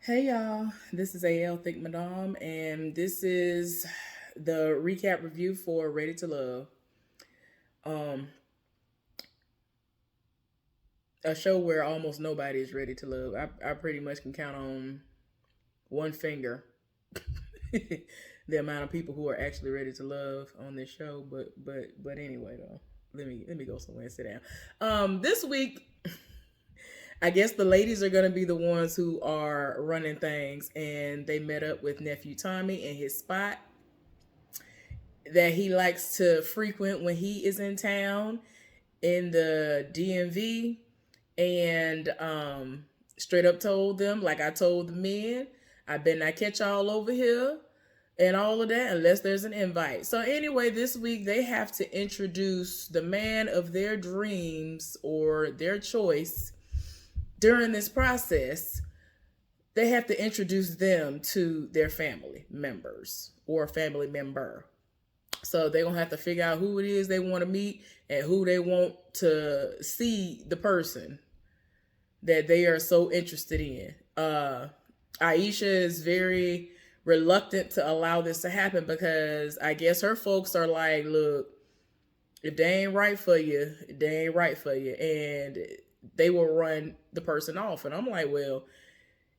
Hey y'all, this is AL Think Madame, and this is the recap review for Ready to Love. Um, a show where almost nobody is ready to love. I pretty much can count on one finger the amount of people who are actually ready to love on this show. But anyway though, let me go somewhere and sit down. This week I guess the ladies are gonna be the ones who are running things, and they met up with nephew Tommy in his spot that he likes to frequent when he is in town in the DMV, and straight up told them, like I told the men, I better not catch y'all over here and all of that unless there's an invite. So anyway, this week they have to introduce the man of their dreams or their choice. During this process, they have to introduce them to their family members or family member. So they're gonna have to figure out who it is they want to meet and who they want to see the person that they are so interested in. Aisha is very reluctant to allow this to happen because I guess her folks are like, look, if they ain't right for you, they ain't right for you. And they will run the person off. And I'm like, well,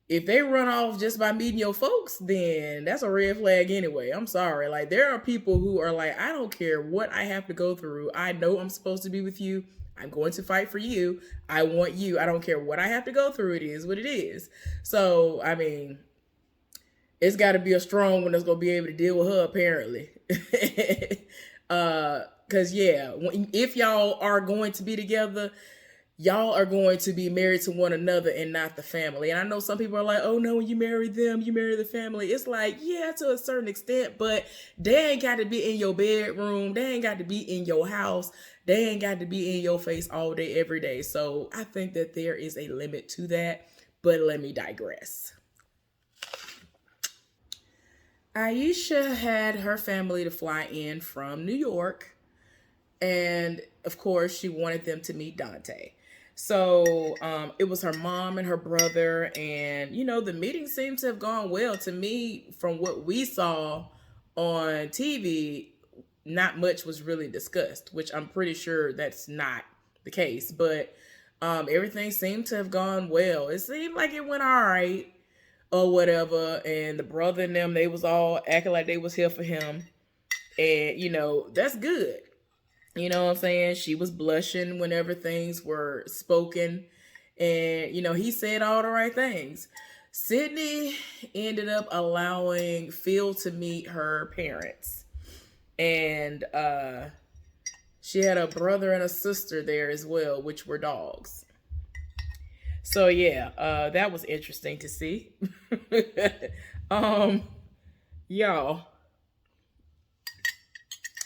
if they run off just by meeting your folks, then that's a red flag anyway. I'm sorry. Like, there are people who are like, I don't care what I have to go through. I know I'm supposed to be with you. I'm going to fight for you. I want you. I don't care what I have to go through. It is what it is. So, I mean, it's got to be a strong one that's going to be able to deal with her, apparently. Because, yeah, if y'all are going to be together, y'all are going to be married to one another and not the family. And I know some people are like, oh no, when you marry them, you marry the family. It's like, yeah, to a certain extent, but they ain't got to be in your bedroom. They ain't got to be in your house. They ain't got to be in your face all day, every day. So I think that there is a limit to that, but let me digress. Aisha had her family to fly in from New York, and of course, she wanted them to meet Dante. So it was her mom and her brother, and the meeting seemed to have gone well. To me, from what we saw on TV, not much was really discussed, which I'm pretty sure that's not the case. But everything seemed to have gone well. It seemed like it went all right or whatever. And the brother and them, they was all acting like they was here for him, and that's good. You know what I'm saying? She was blushing whenever things were spoken. And, he said all the right things. Sydney ended up allowing Phil to meet her parents. And she had a brother and a sister there as well, which were dogs. So, yeah, that was interesting to see. um, y'all,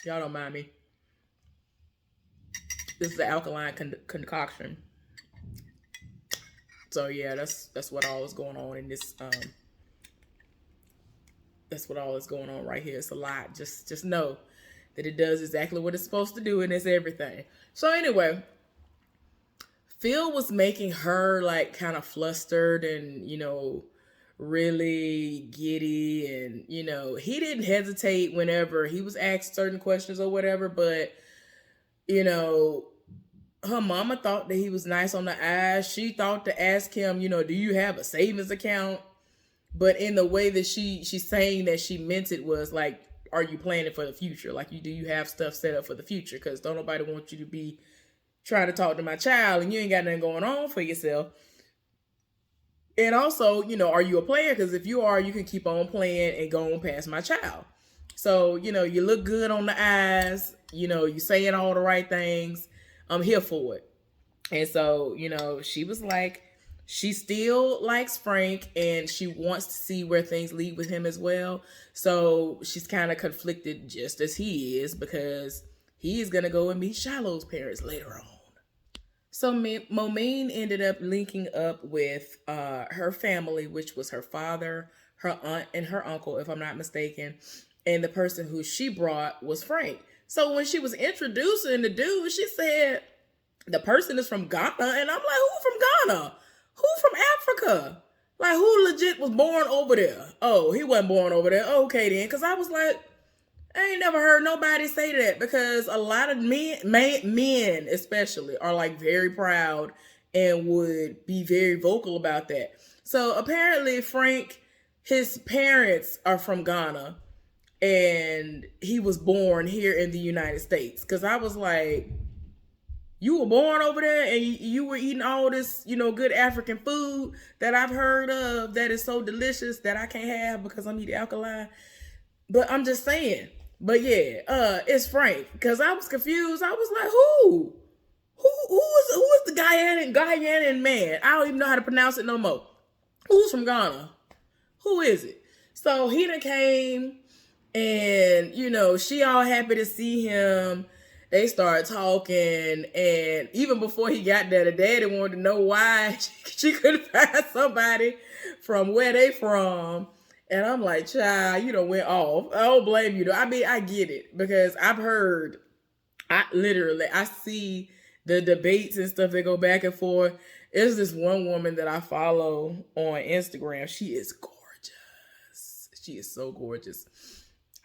y'all don't mind me. This is the alkaline concoction. So yeah, that's what all is going on in this. That's what all is going on right here. It's a lot. Just know that it does exactly what it's supposed to do, and it's everything. So anyway, Phil was making her like kind of flustered and really giddy, and he didn't hesitate whenever he was asked certain questions or whatever. But you know her mama thought that he was nice on the eyes. She thought to ask him, do you have a savings account? But in the way that she's saying that she meant it was like, are you planning for the future? Like, do you have stuff set up for the future? Because don't nobody want you to be trying to talk to my child and you ain't got nothing going on for yourself. And also, are you a player? Because if you are, you can keep on playing and go on past my child. So, you look good on the eyes. You saying all the right things. I'm here for it. And so, she was like, she still likes Frank and she wants to see where things lead with him as well. So she's kind of conflicted just as he is, because he is going to go and meet Shiloh's parents later on. So Momine ended up linking up with her family, which was her father, her aunt, and her uncle, if I'm not mistaken. And the person who she brought was Frank. So when she was introducing the dude, she said, the person is from Ghana. And I'm like, who from Ghana? Who from Africa? Like, who legit was born over there? Oh, he wasn't born over there. Okay, then. Because I was like, I ain't never heard nobody say that, because a lot of men especially, are like very proud and would be very vocal about that. So apparently, Frank, his parents are from Ghana, and he was born here in the United States. Because I was like, you were born over there and you were eating all this, good African food that I've heard of that is so delicious that I can't have because I'm eating alkaline. But I'm just saying. But yeah, it's Frank. Because I was confused. I was like, who? Who is the Guyanian man? I don't even know how to pronounce it no more. Who's from Ghana? Who is it? So he done came, and she all happy to see him. They started talking, and even before he got there, the daddy wanted to know why she couldn't find somebody from where they from. And I'm like, child, you done went off. I don't blame you though. I mean, I get it, because I see the debates and stuff that go back and forth. There's this one woman that I follow on Instagram. She is gorgeous. She is so gorgeous.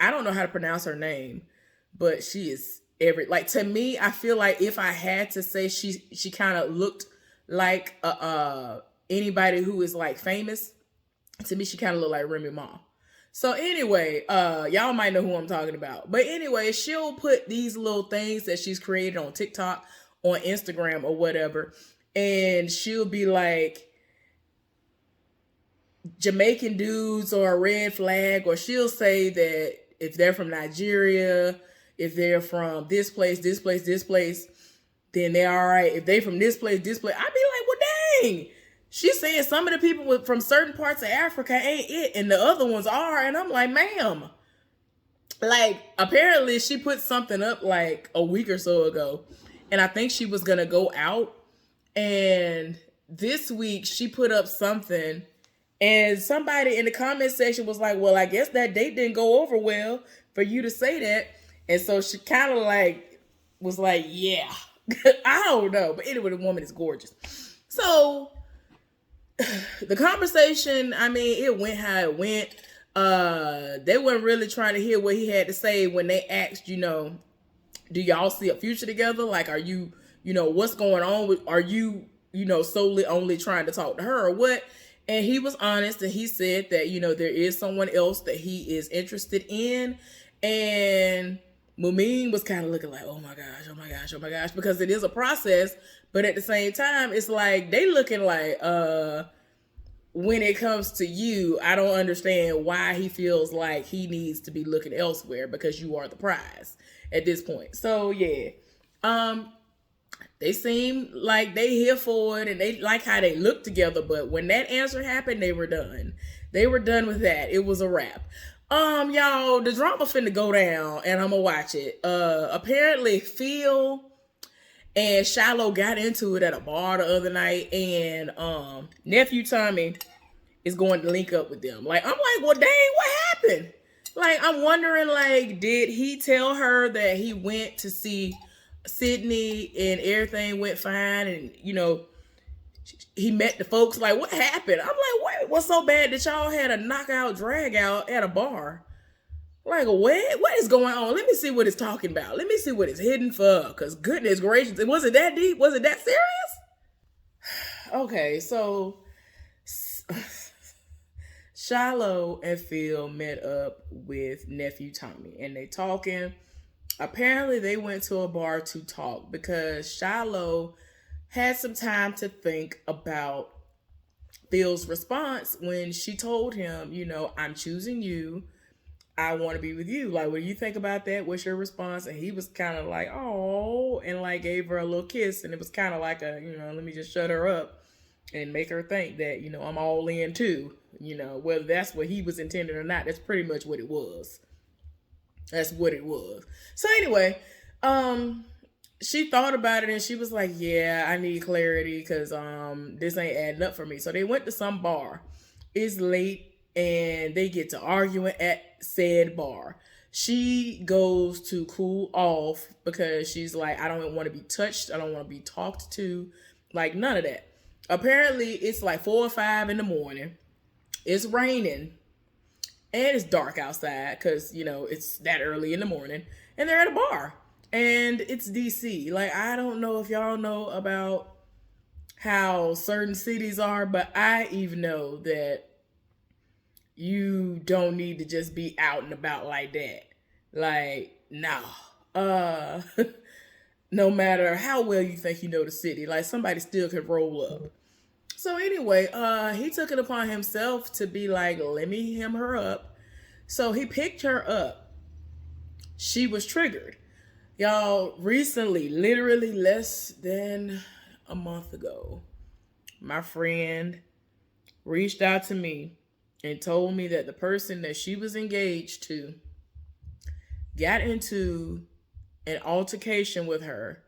I don't know how to pronounce her name, but she is to me, I feel like if I had to say, she kind of looked like anybody who is like famous. To me, she kind of looked like Remy Ma. So anyway, y'all might know who I'm talking about. But anyway, she'll put these little things that she's created on TikTok, on Instagram, or whatever, and she'll be like, Jamaican dudes are a red flag, or she'll say that if they're from Nigeria, if they're from this place, then they're all right. If they from this place, I'd be like, well, dang. She's saying some of the people from certain parts of Africa ain't it, and the other ones are. And I'm like, ma'am. Like, apparently she put something up like a week or so ago, and I think she was going to go out. And this week she put up something, and somebody in the comment section was like, well, I guess that date didn't go over well for you to say that. And so she kind of like was like, yeah, I don't know. But anyway, the woman is gorgeous. So the conversation, I mean, it went how it went. They weren't really trying to hear what he had to say when they asked, do y'all see a future together? Like, are you, what's going on? Are you, solely only trying to talk to her or what? And he was honest, and he said that, there is someone else that he is interested in. And Mumin was kind of looking like, oh my gosh, because it is a process. But at the same time, it's like they looking like, when it comes to you, I don't understand why he feels like he needs to be looking elsewhere, because you are the prize at this point. So yeah, they seem like they here for it, and they like how they look together. But when that answer happened, they were done. They were done with that. It was a wrap. Y'all, the drama finna go down, and I'm gonna watch it. Apparently Phil and Shiloh got into it at a bar the other night, and nephew Tommy is going to link up with them. Like, I'm like, well, dang, what happened? Like, I'm wondering, like, did he tell her that he went to see Sydney and everything went fine, and he met the folks? Like, what happened? I'm like, wait, what's so bad that y'all had a knockout drag out at a bar? Like, what is going on? Let me see what it's talking about. Let me see what it's hidden for. Because goodness gracious, was it that deep? Was it that serious? Okay, so Shiloh and Phil met up with nephew Tommy, and they talking. Apparently they went to a bar to talk because Shiloh had some time to think about Phil's response when she told him, I'm choosing you. I want to be with you. Like, what do you think about that? What's your response? And he was kind of like, oh, and like gave her a little kiss. And it was kind of like let me just shut her up and make her think that, I'm all in too. Whether that's what he was intending or not, that's pretty much what it was. That's what it was. So anyway, she thought about it, and she was like, yeah, I need clarity because this ain't adding up for me. So they went to some bar. It's late, and they get to arguing at said bar. She goes to cool off because she's like, I don't want to be touched. I don't want to be talked to. Like, none of that. Apparently, it's like 4 or 5 in the morning. It's raining and it's dark outside because, it's that early in the morning. And they're at a bar. And it's DC. Like, I don't know if y'all know about how certain cities are, but I even know that you don't need to just be out and about like that. Like, no. Uh no matter how well you think you know the city, like somebody still could roll up. So anyway, he took it upon himself to be like, let me hem her up. So he picked her up. She was triggered. Y'all, recently, literally less than a month ago, my friend reached out to me and told me that the person that she was engaged to got into an altercation with her,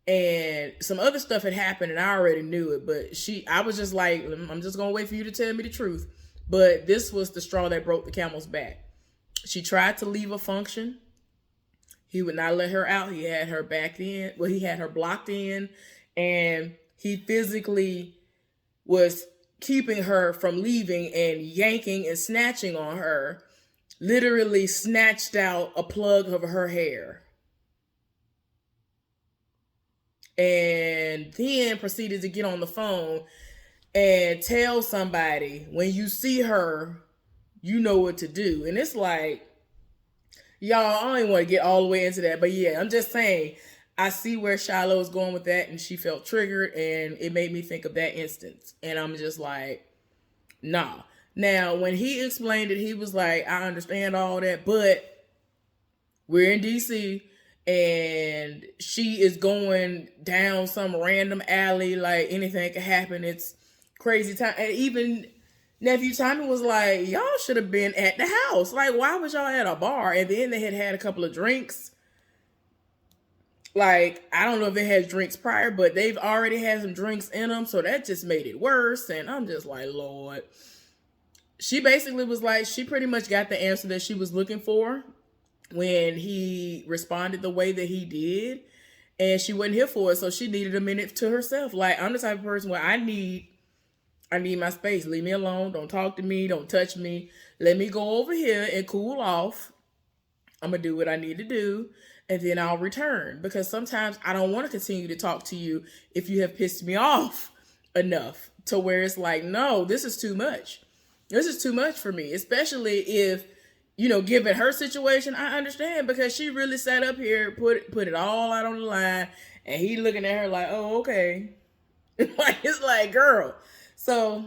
and some other stuff had happened and I already knew it, but I was just like, I'm just gonna wait for you to tell me the truth. But this was the straw that broke the camel's back. She tried to leave a function. He would not let her out. He had her backed in. Well, he had her blocked in, and he physically was keeping her from leaving and yanking and snatching on her. Literally snatched out a plug of her hair. And then proceeded to get on the phone and tell somebody, when you see her, you know what to do. And it's like, y'all, I don't even want to get all the way into that. But yeah, I'm just saying, I see where Shiloh is going with that, and she felt triggered, and it made me think of that instance. And I'm just like, nah. Now, when he explained it, he was like, I understand all that, but we're in DC, and she is going down some random alley, like anything could happen. It's crazy time. And even Nephew Tommy was like, y'all should have been at the house. Like, why was y'all at a bar? And then they had a couple of drinks. Like, I don't know if they had drinks prior, but they've already had some drinks in them. So that just made it worse. And I'm just like, Lord. She basically was like, she pretty much got the answer that she was looking for when he responded the way that he did. And she wasn't here for it. So she needed a minute to herself. Like, I'm the type of person where I need my space. Leave me alone. Don't talk to me. Don't touch me. Let me go over here and cool off. I'm going to do what I need to do. And then I'll return. Because sometimes I don't want to continue to talk to you if you have pissed me off enough to where it's like, no, this is too much. This is too much for me. Especially if, given her situation, I understand. Because she really sat up here, put it all out on the line. And he looking at her like, oh, okay. It's like, girl. So,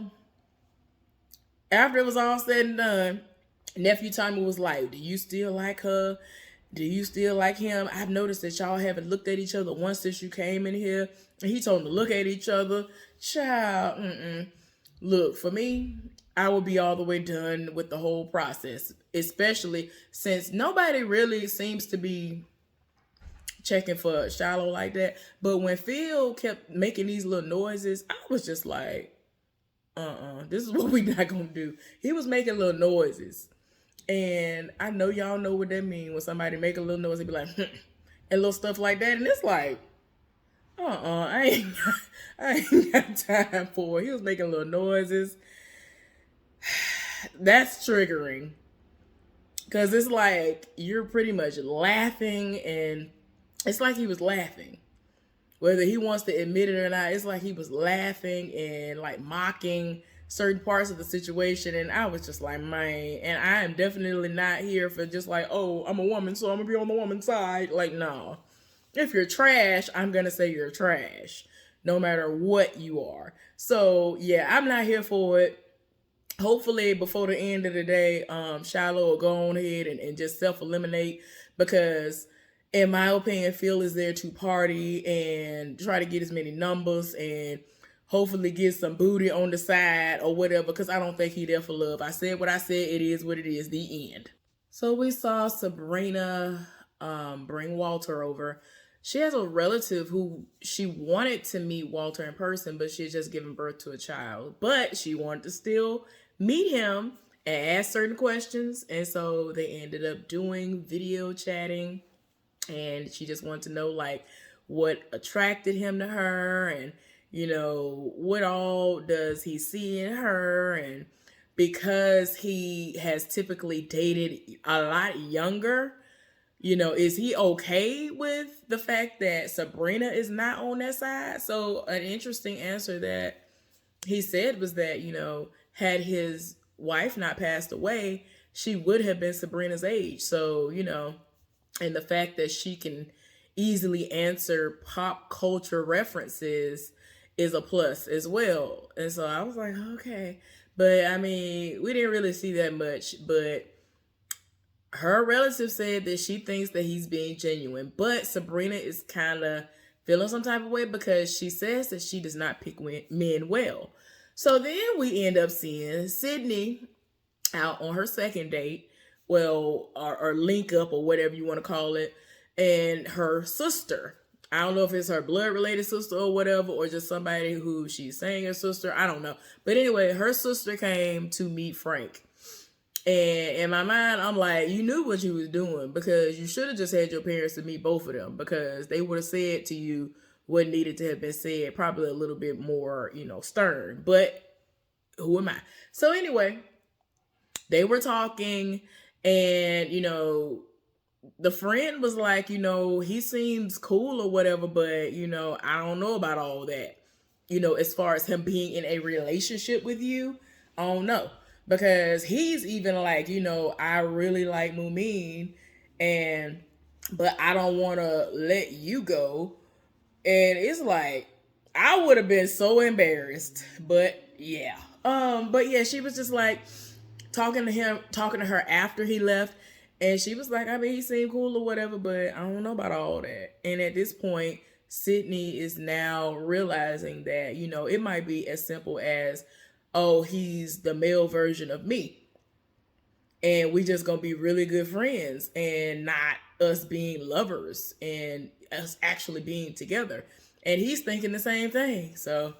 after it was all said and done, Nephew Tommy was like, do you still like her? Do you still like him? I've noticed that y'all haven't looked at each other once since you came in here. And he told them to look at each other. Child, Look, for me, I will be all the way done with the whole process. Especially since nobody really seems to be checking for Shiloh like that. But when Phil kept making these little noises, I was just like, this is what we not gonna do. He was making little noises. And I know y'all know what that means when somebody make a little noise and be like, and little stuff like that. And it's like, I ain't got time for it. He was making little noises. That's triggering. Because it's like, you're pretty much laughing, and it's like he was laughing. Whether he wants to admit it or not, it's like he was laughing and like mocking certain parts of the situation. And I was just like, man, and I am definitely not here for just like, oh, I'm a woman, so I'm gonna be on the woman's side. Like, no. If you're trash, I'm gonna say you're trash, no matter what you are. So yeah, I'm not here for it. Hopefully before the end of the day, Shiloh will go on ahead and just self-eliminate, because in my opinion, Phil is there to party and try to get as many numbers and hopefully get some booty on the side or whatever, because I don't think he's there for love. I said what I said. It is what it is. The end. So we saw Sabrina bring Walter over. She has a relative who she wanted to meet Walter in person, but she had just given birth to a child. But she wanted to still meet him and ask certain questions. And so they ended up doing video chatting. And she just wanted to know, like, what attracted him to her and, what all does he see in her? And because he has typically dated a lot younger, is he okay with the fact that Sabrina is not on that side? So, an interesting answer that he said was that, had his wife not passed away, she would have been Sabrina's age. So, and the fact that she can easily answer pop culture references is a plus as well. And so I was like, okay. But I mean, we didn't really see that much. But her relative said that she thinks that he's being genuine. But Sabrina is kind of feeling some type of way because she says that she does not pick men well. So then we end up seeing Sydney out on her second date, well, or link up or whatever you want to call it, and her sister. I don't know if it's her blood related sister or whatever, or just somebody who she's saying her sister. I don't know. But anyway, her sister came to meet Frank. And in my mind, I'm like, you knew what you was doing because you should have just had your parents to meet both of them because they would have said to you what needed to have been said, probably a little bit more, stern. But who am I? So anyway, they were talking and, the friend was like, he seems cool or whatever, but, I don't know about all that. As far as him being in a relationship with you, I don't know. Because he's even like, I really like Mumin but I don't want to let you go. And it's like, I would have been so embarrassed, but yeah. But yeah, she was just like talking to her after he left. And she was like, I mean, he seemed cool or whatever, but I don't know about all that. And at this point, Sydney is now realizing that, it might be as simple as, oh, he's the male version of me. And we just gonna be really good friends and not us being lovers and us actually being together. And he's thinking the same thing. So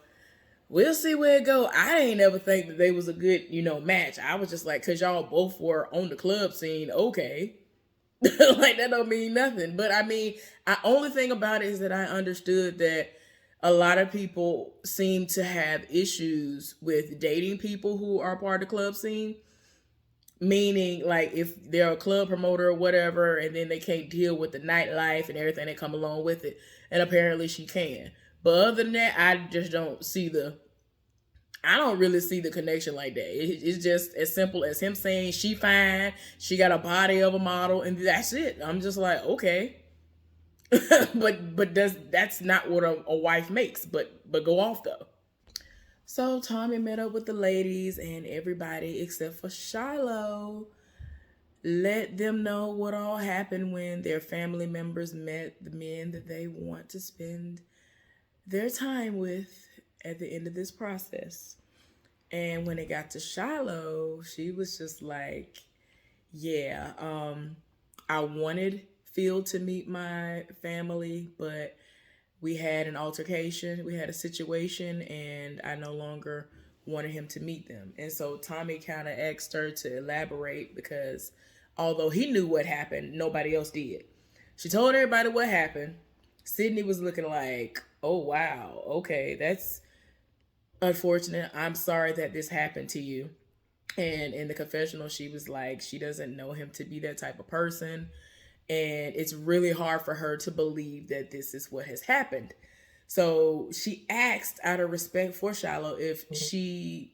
we'll see where it go. I ain't never think that they was a good, match. I was just like, cause y'all both were on the club scene, okay. Like that don't mean nothing. But I mean, I only thing about it is that I understood that a lot of people seem to have issues with dating people who are part of the club scene. Meaning, like, if they're a club promoter or whatever, and then they can't deal with the nightlife and everything that come along with it. And apparently she can. But other than that, I just don't see I don't really see the connection like that. It's just as simple as him saying she fine, she got a body of a model, and that's it. I'm just like, okay. but that's not what a wife makes. But go off though. So Tommy met up with the ladies and everybody except for Shiloh. Let them know what all happened when their family members met the men that they want to spend their time with at the end of this process. And when it got to Shiloh, she was just like, yeah, I wanted Phil to meet my family, but we had an altercation, we had a situation, and I no longer wanted him to meet them. And so Tommy kind of asked her to elaborate because although he knew what happened, nobody else did. She told everybody what happened. Sydney was looking like, oh, wow, okay, that's unfortunate. I'm sorry that this happened to you. And in the confessional, she was like, she doesn't know him to be that type of person. And it's really hard for her to believe that this is what has happened. So she asked, out of respect for Shiloh, if she,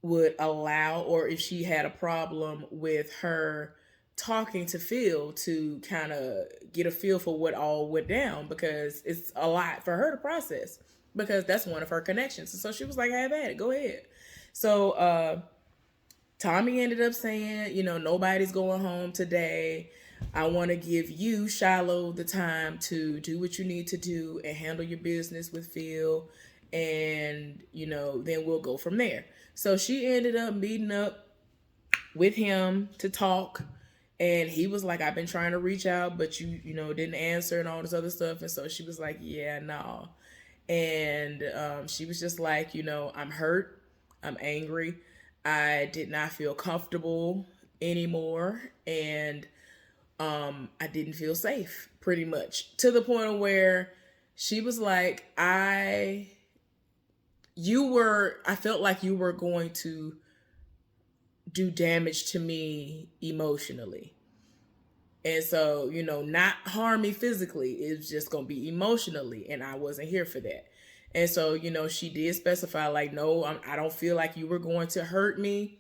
would allow, or if she had a problem with her talking to Phil to kind of get a feel for what all went down, because it's a lot for her to process, because that's one of her connections. And so she was like, have at it, go ahead. So Tommy ended up saying, nobody's going home today. I want to give you, Shiloh, the time to do what you need to do and handle your business with Phil. And, then we'll go from there. So she ended up meeting up with him to talk. And he was like, I've been trying to reach out, but you didn't answer and all this other stuff. And so she was like, yeah, no. And she was just like, I'm hurt. I'm angry. I did not feel comfortable anymore. And I didn't feel safe, pretty much. To the point where She was like, I felt like you were going to do damage to me emotionally. And so, not harm me physically. It's just going to be emotionally. And I wasn't here for that. And so, she did specify, like, no, I don't feel like you were going to hurt me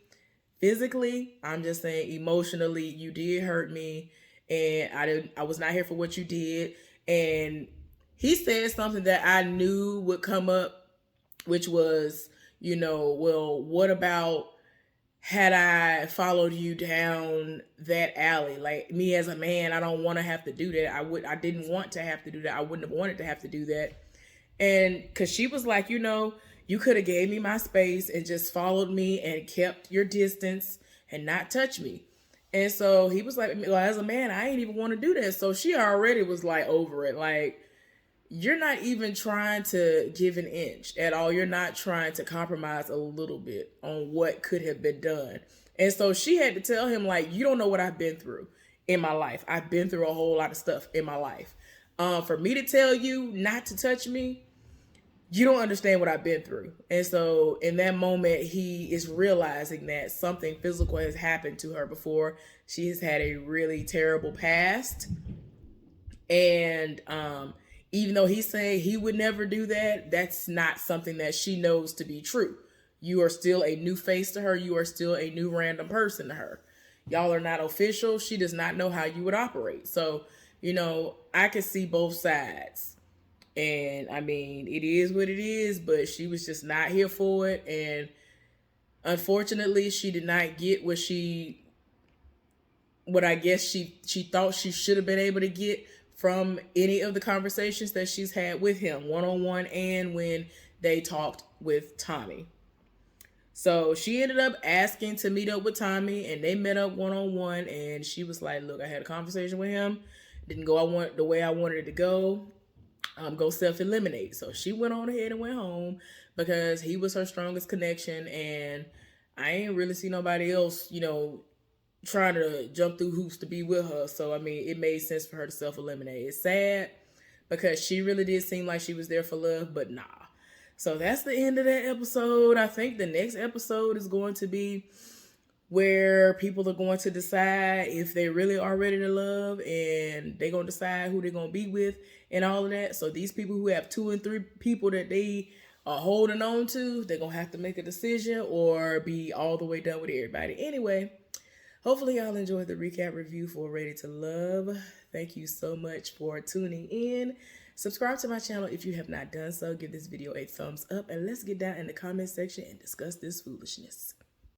physically. I'm just saying emotionally, you did hurt me. And I was not here for what you did. And he said something that I knew would come up, which was, well, what about had I followed you down that alley? Like, me as a man, I don't want to have to do that. I didn't want to have to do that. I wouldn't have wanted to have to do that. And because she was like, you could have gave me my space and just followed me and kept your distance and not touch me. And so he was like, well, as a man, I ain't even want to do that. So she already was like over it. Like, you're not even trying to give an inch at all. You're not trying to compromise a little bit on what could have been done. And so she had to tell him, like, you don't know what I've been through in my life. I've been through a whole lot of stuff in my life. For me to tell you not to touch me, you don't understand what I've been through. And so in that moment, he is realizing that something physical has happened to her before. She has had a really terrible past. And even though he's saying he would never do that, that's not something that she knows to be true. You are still a new face to her. You are still a new random person to her. Y'all are not official. She does not know how you would operate. So, I can see both sides. And I mean, it is what it is, but she was just not here for it. And unfortunately, she did not get what I guess she thought she should have been able to get from any of the conversations that she's had with him, one-on-one and when they talked with Tommy. So she ended up asking to meet up with Tommy, and they met up one-on-one, and she was like, look, I had a conversation with him. Didn't go the way I wanted it to go. Go self-eliminate. So she went on ahead and went home because he was her strongest connection, and I ain't really see nobody else, trying to jump through hoops to be with her. So, I mean, it made sense for her to self-eliminate. It's sad because she really did seem like she was there for love, but nah. So that's the end of that episode. I think the next episode is going to be where people are going to decide if they really are ready to love, and they're going to decide who they're going to be with and all of that. So these people who have 2 and 3 people that they are holding on to, they're going to have to make a decision or be all the way done with everybody. Anyway, hopefully y'all enjoyed the recap review for Ready to Love. Thank you so much for tuning in. Subscribe to my channel if you have not done so. Give this video a thumbs up, and let's get down in the comment section and discuss this foolishness.